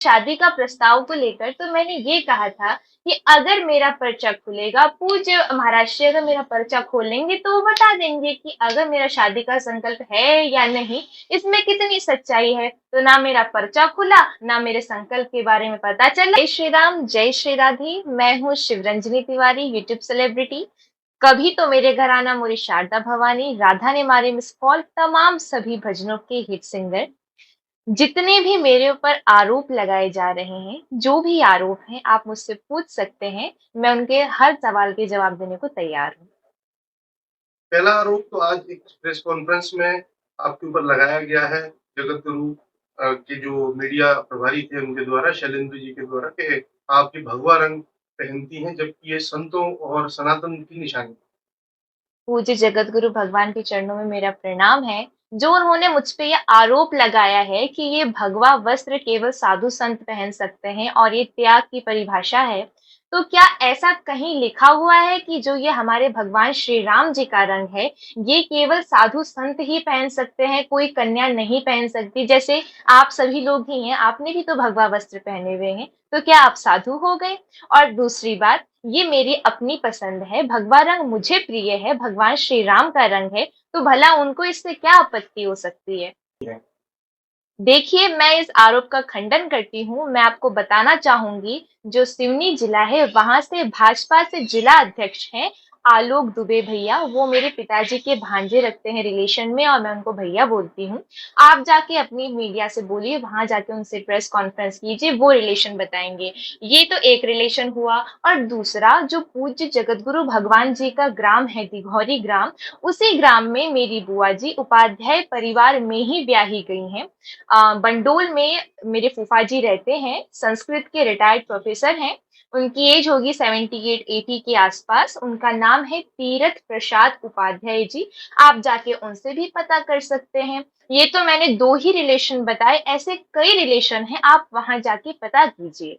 शादी का प्रस्ताव को लेकर तो मैंने ये कहा था कि अगर मेरा पर्चा खुलेगा, पूज्य महाराष्ट्र अगर मेरा पर्चा खोलेंगे तो वो बता देंगे कि अगर मेरा शादी का संकल्प है या नहीं, इसमें कितनी सच्चाई है। तो ना मेरा पर्चा खुला, ना मेरे संकल्प के बारे में पता चला। जय श्री राम, जय श्री राधे। मैं हूँ शिवरंजनी तिवारी, यूट्यूब सेलिब्रिटी। कभी तो मेरे घर आना मोरी शारदा भवानी, राधा ने मारे मिस कॉल, तमाम सभी भजनों के हिट सिंगर। जितने भी मेरे ऊपर आरोप लगाए जा रहे हैं, जो भी आरोप हैं, आप मुझसे पूछ सकते हैं। मैं उनके हर सवाल के जवाब देने को तैयार हूँ। पहला आरोप तो आज एक प्रेस कॉन्फ्रेंस में आपके ऊपर लगाया गया है जगत गुरु के जो मीडिया प्रभारी थे उनके द्वारा, शैलेंद्र जी के द्वारा, कि आप ये भगवा रंग पहनती हैं जबकि ये संतों और सनातन की निशानी। पूज्य जगत गुरु भगवान के चरणों में मेरा प्रणाम है। जो उन्होंने मुझ पे यह आरोप लगाया है कि ये भगवा वस्त्र केवल साधु संत पहन सकते हैं और ये त्याग की परिभाषा है, तो क्या ऐसा कहीं लिखा हुआ है कि जो ये हमारे भगवान श्री राम जी का रंग है, ये केवल साधु संत ही पहन सकते हैं, कोई कन्या नहीं पहन सकती? जैसे आप सभी लोग ही हैं, आपने भी तो भगवा वस्त्र पहने हुए हैं, तो क्या आप साधु हो गए? और दूसरी बात, ये मेरी अपनी पसंद है, भगवा रंग मुझे प्रिय है, भगवान श्री राम का रंग है, तो भला उनको इससे क्या आपत्ति हो सकती है? देखिए, मैं इस आरोप का खंडन करती हूँ। मैं आपको बताना चाहूंगी, जो सिवनी जिला है, वहां से भाजपा से जिला अध्यक्ष हैं आलोक दुबे भैया। वो मेरे पिताजी के भांजे रखते हैं रिलेशन में, और मैं उनको भैया बोलती हूँ। आप जाके अपनी मीडिया से बोलिए, वहां जाके उनसे प्रेस कॉन्फ्रेंस कीजिए, वो रिलेशन बताएंगे। ये तो एक रिलेशन हुआ। और दूसरा, जो पूज्य जगतगुरु भगवान जी का ग्राम है, दिघौरी ग्राम, उसी ग्राम में मेरी बुआ जी उपाध्याय परिवार में ही ब्याही गई हैं। बंडोल में मेरे फूफा जी रहते हैं, संस्कृत के रिटायर्ड प्रोफेसर हैं। उनकी एज होगी 78 80 के आसपास। उनका नाम है तीरथ प्रसाद उपाध्याय जी। आप जाके उनसे भी पता कर सकते हैं। ये तो मैंने दो ही रिलेशन बताए, ऐसे कई रिलेशन हैं, आप वहां जाके पता कीजिए।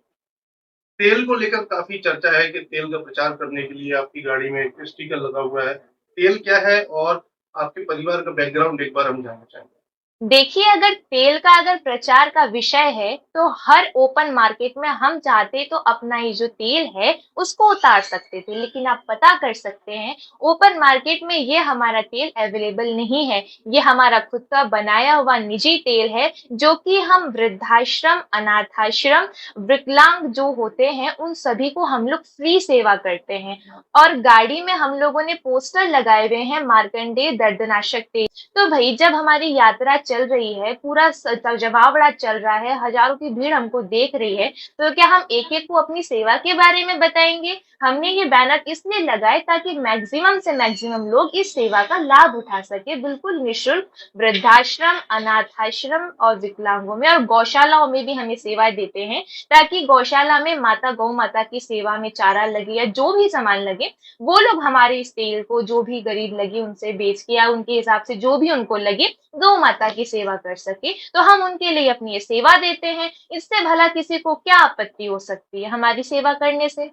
तेल को लेकर काफी चर्चा है कि तेल का प्रचार करने के लिए आपकी गाड़ी में एक स्टिकर लगा हुआ है। तेल क्या है और आपके परिवार का बैकग्राउंड एक बार हम जानना चाहेंगे। देखिए, अगर तेल का अगर प्रचार का विषय है, तो हर ओपन मार्केट में हम चाहते तो अपना ये जो तेल है उसको उतार सकते थे, लेकिन आप पता कर सकते हैं ओपन मार्केट में ये हमारा तेल अवेलेबल नहीं है। ये हमारा खुद का बनाया हुआ निजी तेल है, जो कि हम वृद्धाश्रम, अनाथाश्रम, विकलांग जो होते हैं, उन सभी को हम लोग फ्री सेवा करते हैं। और गाड़ी में हम लोगों ने पोस्टर लगाए हुए हैं, मार्कंडेय दर्दनाशक तेल। तो भाई, जब हमारी यात्रा चल रही है, पूरा जमावड़ा चल रहा है, हजारों की भीड़ हमको देख रही है, तो क्या हम एक एक को अपनी सेवा के बारे में बताएंगे? हमने ये बैनर इसलिए लगाए ताकि मैक्सिमम से मैक्सिमम लोग इस सेवा का लाभ उठा सके, बिल्कुल निःशुल्क। वृद्धाश्रम, अनाथाश्रम और विकलांगों में और गौशालाओं में भी हमें सेवाएं देते हैं, ताकि गौशाला में माता गौ माता की सेवा में चारा लगे या जो भी सामान लगे, वो लोग हमारे इस तेल को, जो भी गरीब लगे उनसे बेच के या उनके हिसाब से जो भी उनको लगे, गौ माता की सेवा कर सके। तो हम उनके लिए अपनी ये सेवा देते हैं। इससे भला किसी को क्या आपत्ति हो सकती है हमारी सेवा करने से?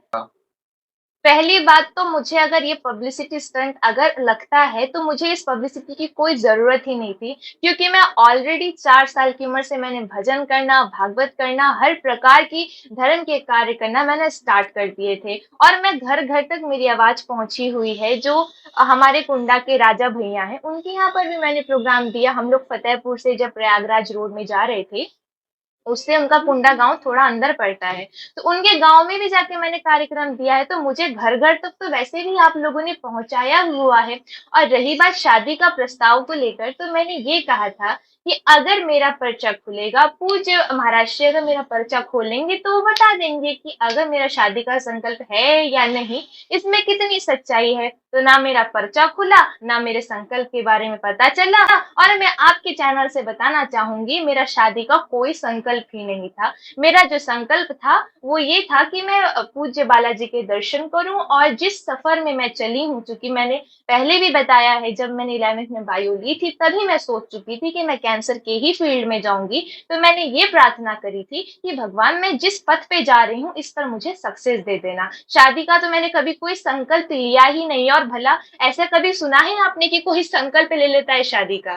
पहली बात तो, मुझे अगर ये पब्लिसिटी स्टंट अगर लगता है, तो मुझे इस पब्लिसिटी की कोई जरूरत ही नहीं थी, क्योंकि मैं ऑलरेडी 4 साल की उम्र से मैंने भजन करना, भागवत करना, हर प्रकार की धर्म के कार्य करना मैंने स्टार्ट कर दिए थे। और मैं घर घर तक मेरी आवाज पहुंची हुई है। जो हमारे कुंडा के राजा भैया हैं, उनके यहाँ पर भी मैंने प्रोग्राम दिया। हम लोग फतेहपुर से जब प्रयागराज रोड में जा रहे थे, उससे उनका कुंडा गांव थोड़ा अंदर पड़ता है, तो उनके गांव में भी जाके मैंने कार्यक्रम दिया है। तो मुझे घर घर तक तो वैसे भी आप लोगों ने पहुंचाया हुआ है। और रही बात शादी का प्रस्ताव को लेकर, तो मैंने ये कहा था कि अगर मेरा पर्चा खुलेगा, पूज्य महाराष्ट्र अगर मेरा पर्चा खोलेंगे तो वो बता देंगे कि अगर मेरा शादी का संकल्प है या नहीं, इसमें कितनी सच्चाई है। तो ना मेरा पर्चा खुला, ना मेरे संकल्प के बारे में पता चला। और मैं आपके चैनल से बताना चाहूंगी, मेरा शादी का कोई संकल्प ही नहीं था। मेरा जो संकल्प था वो ये था कि मैं पूज्य बालाजी के दर्शन करूं। और जिस सफर में मैं चली हूँ, चूंकि मैंने पहले भी बताया है, जब मैंने 11वीं में बायो ली थी, तभी मैं सोच चुकी थी कि मैं कैंसर के ही फील्ड में जाऊंगी। तो मैंने ये प्रार्थना करी थी कि भगवान, मैं जिस पथ पे जा रही हूँ, इस पर मुझे सक्सेस दे देना। शादी का तो मैंने कभी कोई संकल्प लिया ही नहीं। और भला ऐसा कभी सुना है आपने कि कोई संकल्प ले लेता है शादी का?